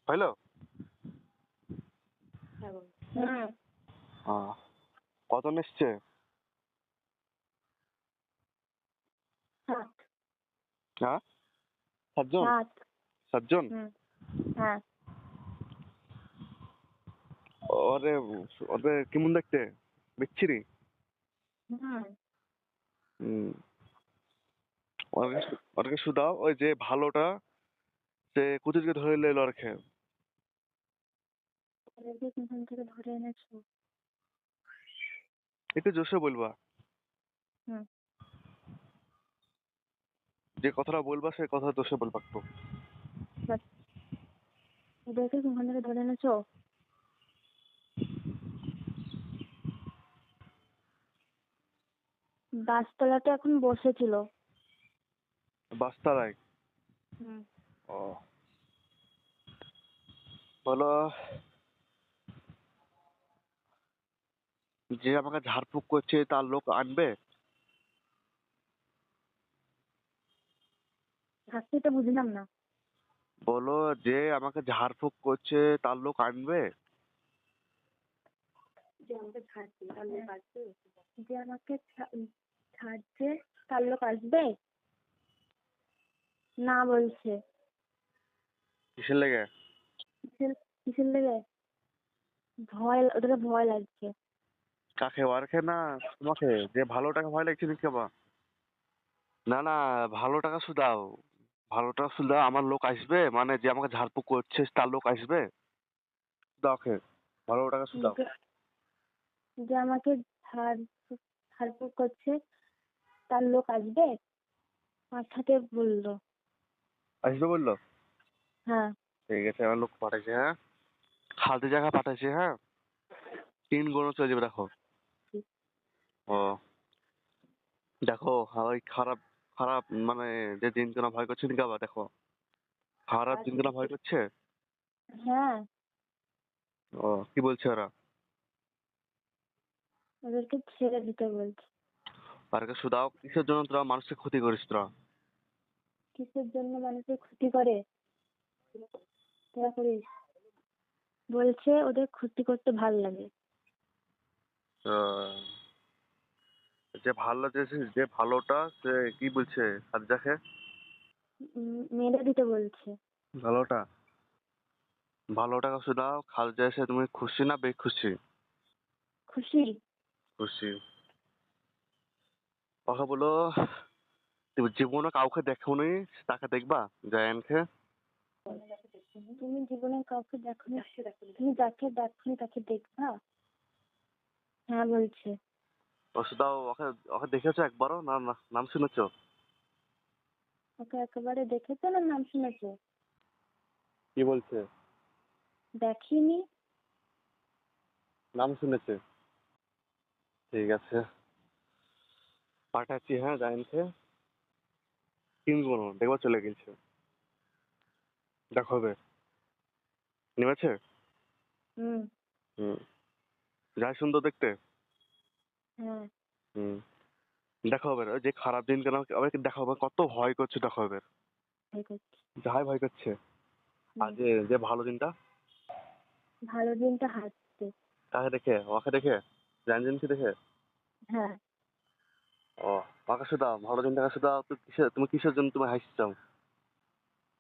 হইলো? হুম। কজন এসছে? 7। হ্যাঁ, 7 জন? 7। 7 জন? হ্যাঁ। ওরে ওদের কেমন দেখতে? বিচ্ছিরি? হুম। ওদেরকে শুধাও, ওই যে ভালোটা সে কোথা থেকে ধরে এলো আর খেয়ে? ওদেরকে কোথা থেকে ধরে এনেছো? একটু জোশে বলবা। হুম। যে কথাটা বলবা সে কথা জোশে বলবা একটু। ওদেরকে কোথা থেকে ধরে এনেছো? গাছতলাতে এখন বসেছিল। বাস্তারায়? ও, বলো যে আমাকে ঝাড়ফুঁক করছে তার লোক আনবে? শাস্তিটা বুঝলাম না। বলো যে আমাকে ঝাড়ফুঁক করছে তার লোক আনবে? যে আমাকে ছাড়ছে তার লোক আসবে? যে আমাকে ছাড়ছে তার লোক আসবে? না বলছে। কিসের লেগে? কিসের লেগে? ওদেরকে ভয় লাগছে। কাকে, ওরকে না তোমাকে? যে ভালো টাকা ভয় লাগছে নাকি আবার? না না, ভালো টাকা শুধাও। ভালো টাকা শুধাও, আমার লোক আসবে, মানে যে আমাকে ঝাড়ফুঁক করছে তার লোক আসবে? দাও, ভালো টাকা শুধাও। যে আমাকে ঝাড়ফুঁক করছে তার লোক আসবে? আমার সাথে বললো। আসবে বললো? হ্যাঁ। ঠিক আছে, আমার লোক পাঠাইছে। হ্যাঁ, খালতে জায়গা পাঠাইছে। হ্যাঁ, 3 গুণ চলে যাবে, দেখো। ও, দেখো ওই খারাপ খারাপ মানে যে দিনকানা ভয় করছে নাকি আবার? দেখো, খারাপ দিনকানা ভয় করছে। হ্যাঁ। ও, কি বলছে ওরা? ওদেরকে ছেড়ে দিতে বলছে। তারকে শুধাও, কিসের জন্য তোরা মানুষের ক্ষতি করিস তোরা? কিসের জন্য মানুষের ক্ষতি করে তোরা করিস? বলছে ওদের ক্ষতি করতে ভাল লাগে। যে ভালো, যে ভালোটা সে কি বলছে সাজ্জাকে? মেরে দিতে বলছে। ভালোটা, ভালোটা শুধাও, খালজা এসে তুমি খুশি না বেখুশি? খুশি। খুশি। কথা বলো, তুমি জীবনে কাউকে দেখোনি, তাকে দেখবা জায়ানকে? তুমি জীবনে কাউকে দেখোনি, তুমি যাকে দেখোনি তাকে দেখবা? হ্যাঁ বলছে। ও শুধাও, ওকে ওকে দেখেছো একবারও না? নাম শুনেছো? ওকে একেবারে দেখেছো না নাম শুনেছো? কি বলছে? দেখিনি। নাম শুনেছে। ঠিক আছে, পাঠাচ্ছি। হ্যাঁ, জায়ানকে 3 গুণ দেখবা চলে গেছে। দেখো হবে, নেমেছে। হুম। হুম, যাই সুন্দর দেখতে। হ্যাঁ। হুম, দেখো হবে যে খারাপ দিন কেন আবার দেখা হবে, কত ভয় করছে দেখো হবে। ভয় করছে। যাই ভয় করছে। আর যে যে ভালো দিনটা, ভালো দিনটা হাসছে। কাকে দেখে? ওকে দেখে? জানকে দেখে? হ্যাঁ। ও, ওকে শুধাও, ভালো দিনটাকে শুধাও। তুমি কিসের জন্য তুমি হাসি চাও?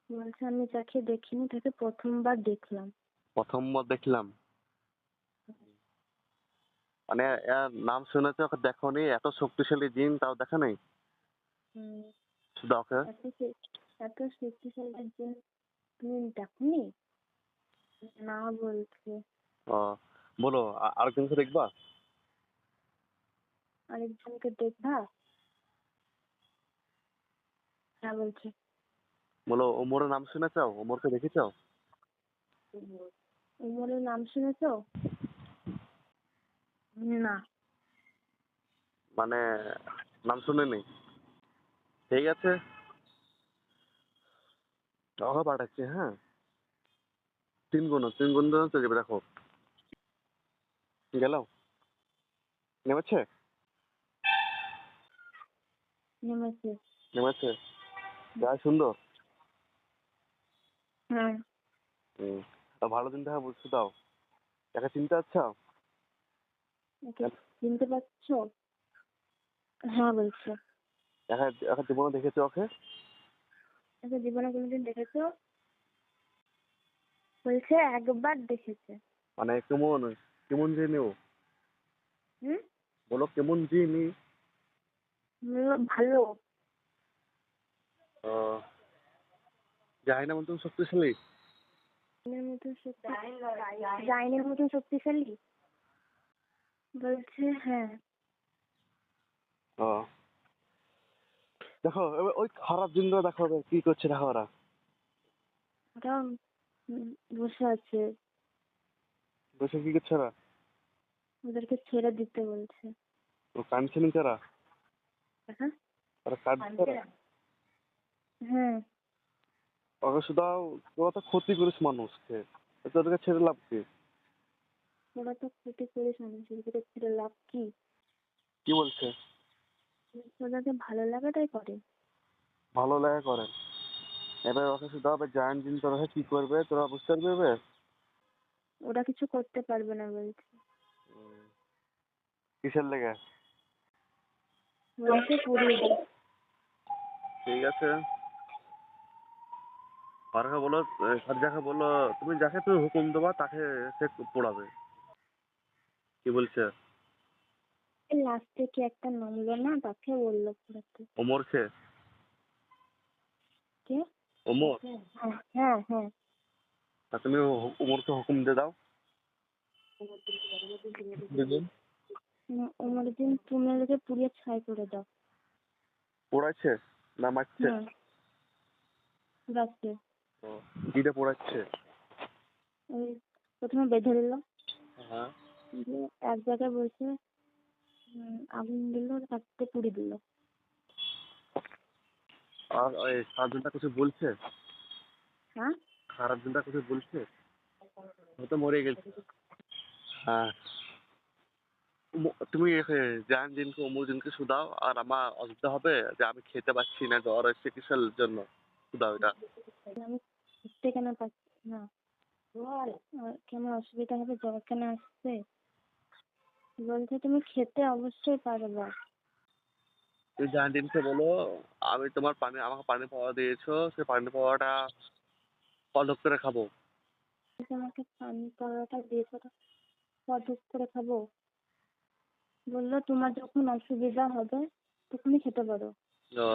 বলছে আমি যাকে দেখিনি তাকে প্রথমবার দেখলাম। প্রথমবার দেখলাম মানে এর নাম শুনেছো, ওকে দেখোনি? এত শক্তিশালী জিন তাও দেখা নেই? শুধাও ওকে। এত শক্তিশালী জিন তুমি দেখনি? না বলছে। ও, বলো আরেকজনকে দেখবা? আরেকজনকে দেখবা? হ্যাঁ বলছে। বলো ওমরের নাম শুনেছো? ওমরকে দেখেছো? ওমরের নাম শুনেছো? না। মানে নাম শুনেনি? ঠিক আছে, ওকে পাঠাচ্ছি। হ্যাঁ, 3 গুণ চলে যাবে, দেখো। গেল, নেমেছে। নেমেছে। যাই সুন্দর। হ্যাঁ। হুম। তা ভালো দিন দেখা বুঝতে দাও। একা চিনতে পারছো? ওকে চিনতে পারছো? হ্যাঁ বলছে। একা একা জীবনে দেখেছো ওকে? আচ্ছা জীবনে কোনোদিন দেখেছো? বলছে একবার দেখেছে। মানে কেমন কেমন জিনি ও? হুম? বলো কেমন জিনি? বললো, ভালো। ও, জানি না মতন শক্তিশালী। ডাইনের মতন ডাইনের মতন শক্তিশালী? বলছে হ্যাঁ। ও, দেখো এবার ওই খারাপ দিনগুলো দেখো ওরা কি করছে দেখো ওরা। ওরা বসে আছে, বসে কি করছে ওরা? ওদেরকে ছেড়ে দিতে বলছে। ও কাঁদছে নি তারা? হ্যাঁ ওরা কাঁদছে তারা? হ্যাঁ। ওকে শুধু তোরা তো ক্ষতি করিস মানুষকে, তোদেরকে ছেড়ে লাভ কি? ওরা তো ক্ষতি করিস মানুষের, ওদেরকে ছেড়ে লাভ কি? কি বলছে? ওদেরকে ভালো লাগাটাই করে। ভালো লাগা করে। এবার ওকে শুধু হবে জায়ান্ট জিন তোরা কি করবে তোরা বুঝতে পারবে? ওরা কিছু করতে পারবে না বলছে। কিসের লেগে? বলছে পুড়িয়ে দাও। ঠিক আছে, ফারুকে বলো, সারজাকে বলো, যাকে তুমি হুকুম দেবা তাকে সে পড়াবে। কি বলছে? লাস্টে কি একটা নামলো না, তাকে বললো পড়াতে। ওমরকে? কে? ওমর? হ্যাঁ হ্যাঁ হ্যাঁ। তা তুমি ওমরকে হুকুম দিয়ে দাও। বুঝলেন? ওমর দিন তুমি ওদেরকে পুড়িয়ে ছাই করে দাও। পড়াচ্ছে না মারছে? হুম রাখছে। ও, কিটা পড়াচ্ছে? ওই প্রথমে বেঁধে দিল, হ্যাঁ। দিয়ে এক জায়গায় বসে আগুন দিল, তাতে পুড়ি দিল। আর ওই খারাপ দিনটা কিছু বলছে? হ্যাঁ খারাপ দিনটা কিছু বলছে? হয়তো মরে গেছে। হ্যাঁ, তুমি জান দিনকে অমুক দিনকে শুধাও, আর আমার অসুবিধা হবে যে আমি খেতে পাচ্ছি না, জ্বর এসছে কিসের জন্য, শুধাও এটা। আমি খেতে কেন পাচ্ছি না? আর কেমন অসুবিধা হবে, জ্বর কেন আসছে? বলছে তুমি খেতে অবশ্যই পারবা। তুমি জান দিনকে বলো, আমি তোমার পানি, আমাকে পানি পাওয়া দিয়েছো, সেই পানি পাওয়াটা কতক করে খাবো। বলছে, আমাকে পানি পরোটা দিয়েছো তো কদক করে খাবো? বললো তোমার যখন অসুবিধা হবে তখনই খেতে পারো। তো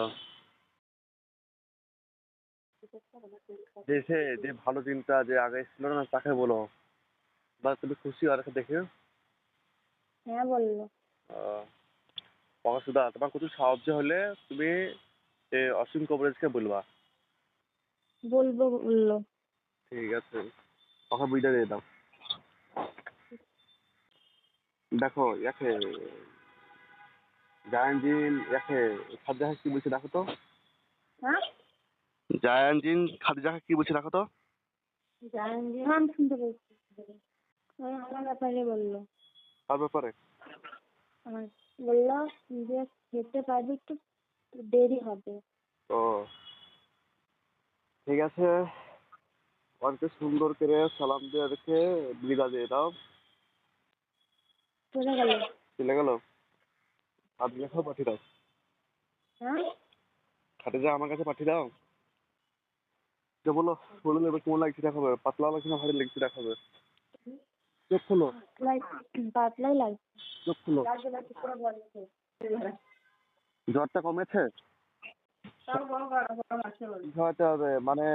দেশে যে ভালো দিনটা যে আগে ছিল না তাকে বলো, বা তুমি খুশি আর দেখে। হ্যাঁ বললো। পড়াশোনা তোমার কিছু সাহায্য হলে তুমি অসীম কভারেজকে বলবা। বলবো বললো। ঠিক আছে, ওকে বুঝতে দিয়ে দাও। দেখো ইয়াকে জায়ান্টিন ইয়াকে খাদ্যাকে কি বলছে দেখো তো। হ্যাঁ জায়ান্টিন খাদ্যাকে কি বলছে দেখো তো। হ্যাঁ আমি শুনতে পেয়েছি। ওই আমার ব্যাপারে বললো। তার ব্যাপারে? আমার বললো যে খেতে পারবি, একটু দেরি হবে। ও, ঠিক আছে, ওকে সুন্দর করে সালাম দিয়ে রেখে বিদা দিয়ে দাও। চলে গেল। চলে গেল? আর লেখাও পাঠিয়ে দাও। হ্যাঁ খাটে যা আমার কাছে পাঠিয়ে দাও। যে বলো, বলে নেবে কেমন লাগছে দেখাবে, পাতলা লাগছে না ভারী লাগছে দেখাবে। চোখ খুলো, পাতলাই লাগছে। চোখ খুলো। জ্বরটা কমেছে? কি খাওয়াতে হবে মানে